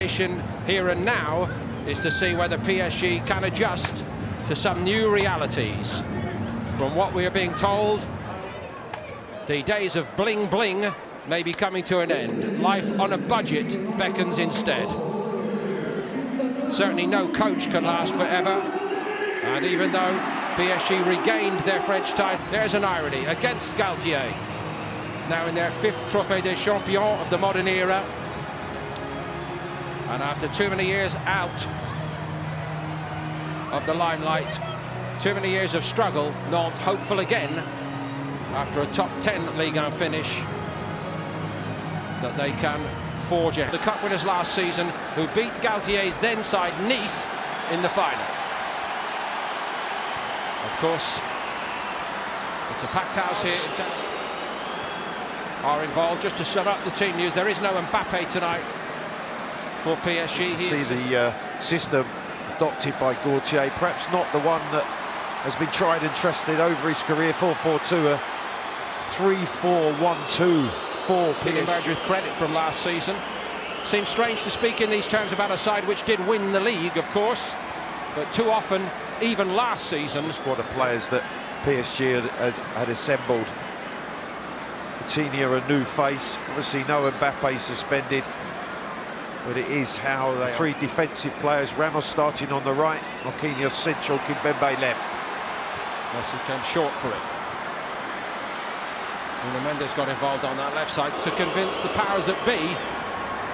Here and now is to see whether PSG can adjust to some new realities. From what we are being told, the days of bling bling may be coming to an end. Life on a budget beckons instead. Certainly no coach can last forever, and even though PSG regained their French title, there's an irony against Galtier, now in their 5th Trophée des Champions of the modern era. And after too many years out of the limelight, too many years of struggle, Nantes hopeful again after a top 10 Ligue 1 finish that they can forge ahead. The cup winners last season, who beat Galtier's then side Nice in the final. Of course, it's a packed house here. Are involved. Just to sum up the team news, there is no Mbappe tonight for PSG. To see the system adopted by Gaultier, perhaps not the one that has been tried and trusted over his career. 4-4-2, a 3-4-1-2 for PSG. Emerged with credit from last season. Seems strange to speak in these terms about a side which did win the league, of course, but too often, even last season, the squad of players that PSG had assembled. Coutinho a new face, obviously no Mbappe suspended, but it is how they three defensive players. Ramos starting on the right, Marquinhos central, Kimpembe left. Messi came short for it. And Mendes got involved on that left side to convince the powers that be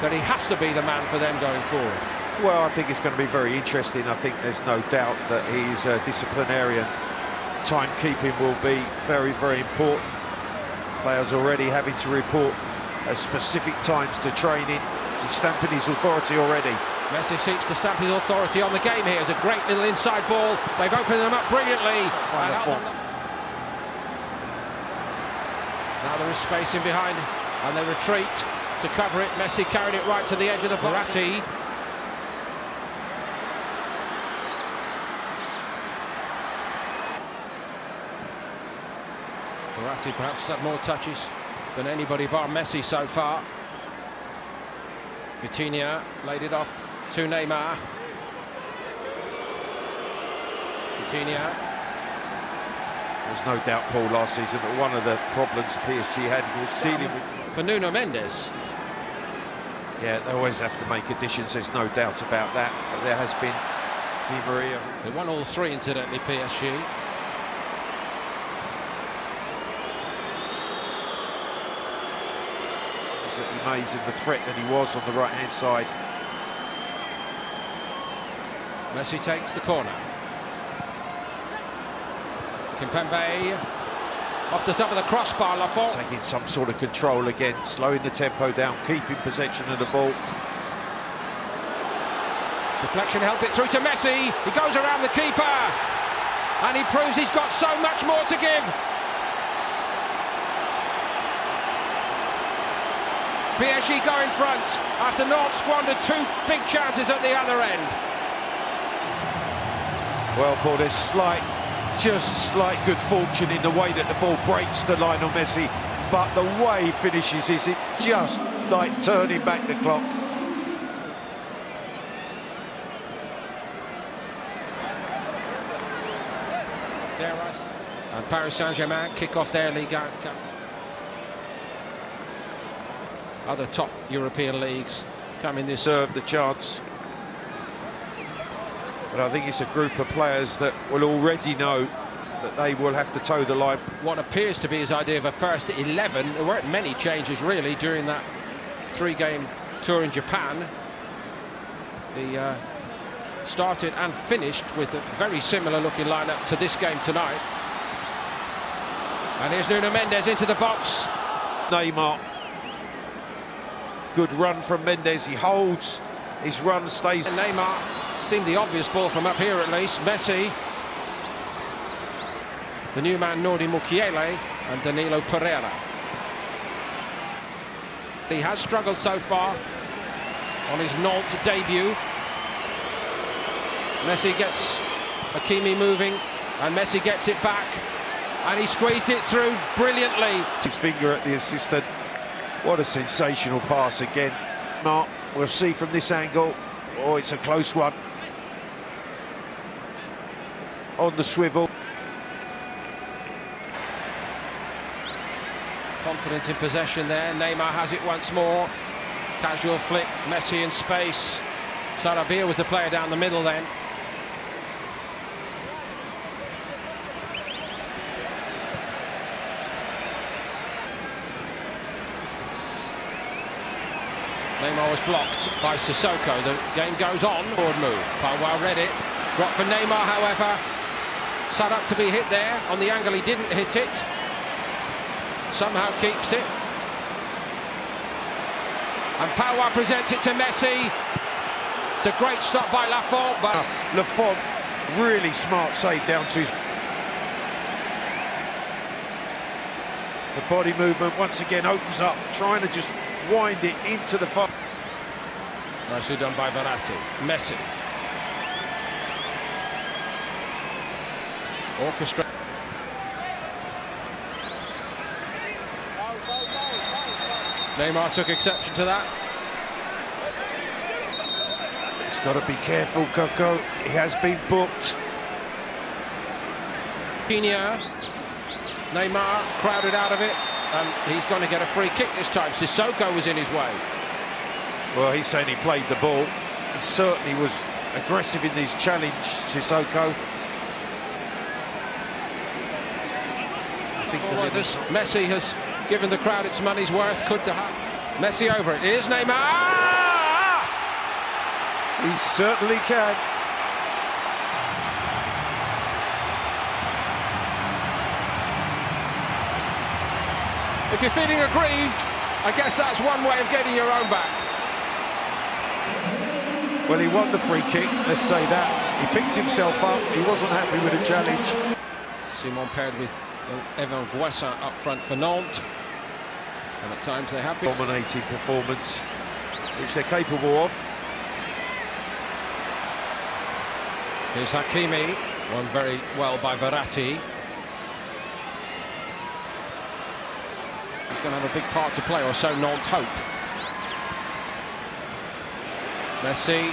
that he has to be the man for them going forward. Well, I think it's going to be very interesting. I think there's no doubt that he's a disciplinarian. Timekeeping will be very, very important. Players already having to report at specific times to training. He's stamping his authority already. Messi seeks to stamp his authority on the game here. It's a great little inside ball. They've opened them up brilliantly. Now there is space in behind, and they retreat to cover it. Messi carried it right to the edge of the box. Verratti perhaps had more touches than anybody bar Messi so far. Coutinho laid it off to NeyMa. Coutinho. There's no doubt, Paul, last season that one of the problems PSG had was dealing with... For Nuno Mendes. Yeah, they always have to make additions, there's no doubt about that. But there has been Di Maria. They won all three, incidentally, PSG. It's amazing the threat that he was on the right-hand side. Messi takes the corner. Kimpembe off the top of the crossbar. Lafont taking some sort of control again, slowing the tempo down, keeping possession of the ball. Deflection helped it through to Messi. He goes around the keeper, and he proves he's got so much more to give. PSG go in front after Nantes squandered two big chances at the other end. Well, Paul, there's just slight good fortune in the way that the ball breaks to Lionel Messi, but the way he finishes is it just like turning back the clock. And Paris Saint-Germain kick off their Ligue 1. Other top European leagues come in this. Deserve the chance. But I think it's a group of players that will already know that they will have to toe the line. What appears to be his idea of a first 11. There weren't many changes really during that three-game tour in Japan. He started and finished with a very similar looking lineup to this game tonight. And here's Nuno Mendes into the box. NeyMa. Good run from Mendes. He holds his run, stays. And NeyMa seemed the obvious ball from up here at least. Messi, the new man Nordi Mukiele, and Danilo Pereira. He has struggled so far on his Nantes debut. Messi gets Hakimi moving, and Messi gets it back, and he squeezed it through brilliantly. His finger at the assistant. What a sensational pass again. Mark We'll see from this angle. Oh, it's a close one. On the swivel. Confident in possession there. NeyMa has it once more. Casual flick. Messi in space. Sarabia was the player down the middle then. NeyMa was blocked by Sissoko. The game goes on. Forward move. Powell read it. Drop for NeyMa, however. Set up to be hit there. On the angle he didn't hit it. Somehow keeps it. And Powell presents it to Messi. It's a great stop by Lafont, but Lafont, really smart save down to his... The body movement once again opens up, trying to just wind it into the far. Nicely done by Verratti. Messi. Orchestra. NeyMa took exception to that. He's got to be careful, Coco. He has been booked. NeyMa crowded out of it, and he's going to get a free kick this time. Sissoko was in his way. Well, he's saying he played the ball. He certainly was aggressive in his challenge, Sissoko. I think Messi has given the crowd its money's worth. Could the Messi over it? Here's NeyMa. He certainly can. If you're feeling aggrieved, I guess that's one way of getting your own back. Well, he won the free kick, let's say that. He picked himself up, he wasn't happy with the challenge. Simon paired with Evan Guessin up front for Nantes. And at times they have been Dominating performance, which they're capable of. Here's Hakimi, won very well by Verratti. He's going to have a big part to play, or so Nantes hope. Messi.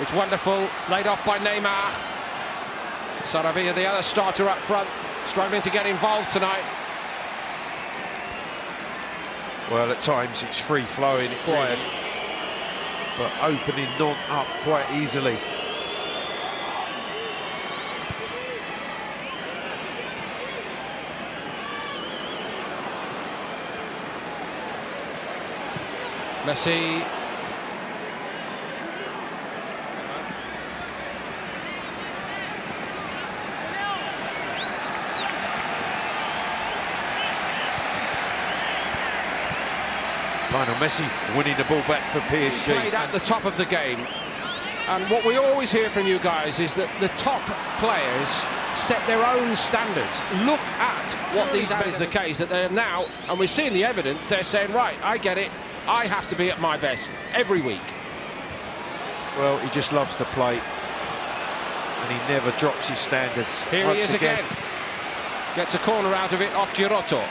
It's wonderful, laid off by NeyMa. Sarabia, the other starter up front, struggling to get involved tonight. Well, at times it's free-flowing, quiet, but opening Nantes up quite easily. Messi. Lionel Messi winning the ball back for PSG. Played at the top of the game. And what we always hear from you guys is that the top players set their own standards. Look at what that is the case, that they're now, and we're seeing the evidence, they're saying, right, I get it, I have to be at my best every week. Well, he just loves to play, and he never drops his standards. Here he is again. Gets a corner out of it off Giroto.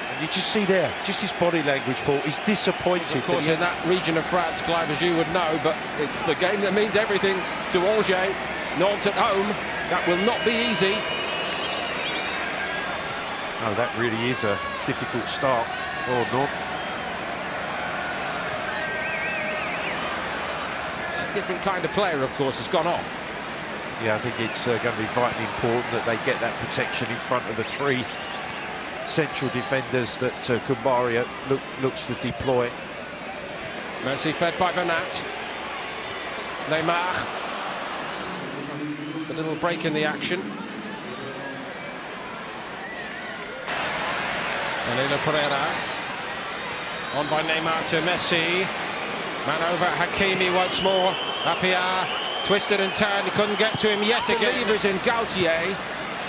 And you just see there, just his body language, Paul. He's disappointed. Of course, in that region of France, Clive, as you would know, but it's the game that means everything to Angers. Nantes at home, that will not be easy. No, that really is a difficult start for Nantes. A different kind of player, of course, has gone off. Yeah, I think it's going to be vitally important that they get that protection in front of the three central defenders that Kumbaria looks to deploy. Messi fed by Bernat. NeyMa. A little break in the action. Danilo Pereira. On by NeyMa to Messi. Man over Hakimi once more. Appiah twisted and turned. He couldn't get to him yet again. Believers in Galtier.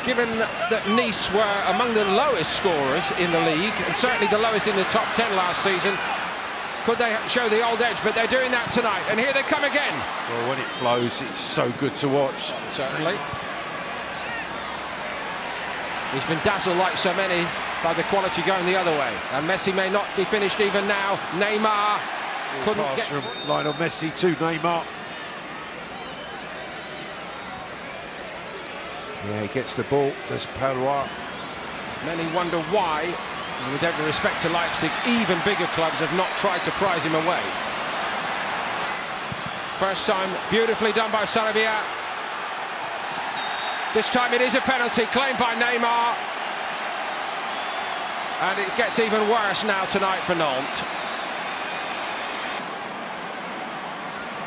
Given that Nice were among the lowest scorers in the league, and certainly the lowest in the top 10 last season, could they show the old edge? But they're doing that tonight, and here they come again. Well, when it flows, it's so good to watch. Certainly. He's been dazzled like so many by the quality going the other way. And Messi may not be finished even now. NeyMa couldn't pass get... from Lionel Messi to Neymar. Yeah, he gets the ball, does Palois. Many wonder why, with every respect to Leipzig, even bigger clubs have not tried to prize him away. First time, beautifully done by Sarabia. This time it is a penalty claimed by Neymar. And it gets even worse now tonight for Nantes.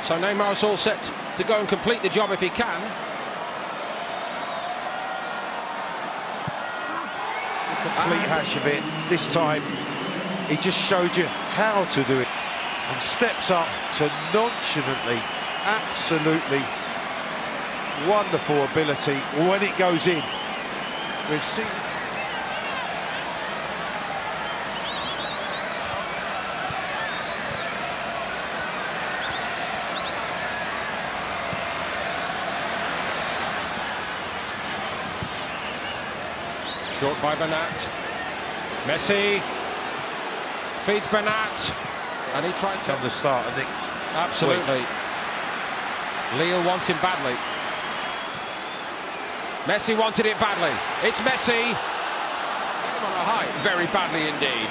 So Neymar's all set to go and complete the job if he can. Complete hash of it. This time he just showed you how to do it and steps up to nonchalantly, absolutely wonderful ability when it goes in. We've seen it. Short by Bernat. Messi feeds Bernat, and he tried to... On the start of next Absolutely. week. Lille want him badly. Messi wanted it badly. It's Messi. Hit him on a high. Very badly indeed.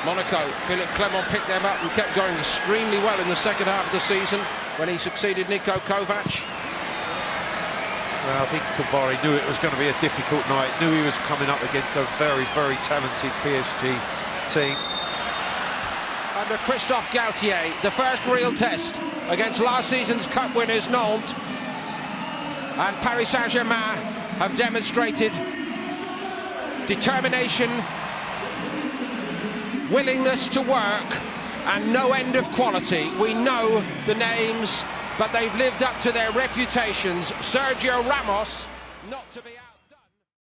Monaco, Philippe Clement picked them up and kept going extremely well in the second half of the season when he succeeded Niko Kovac. Well, I think Kabari knew it was going to be a difficult night, knew he was coming up against a very, very talented PSG team. Under Christophe Galtier, the first real test against last season's cup winners Nantes, and Paris Saint-Germain have demonstrated determination, willingness to work, and no end of quality. We know the names, but they've lived up to their reputations. Sergio Ramos, not to be out.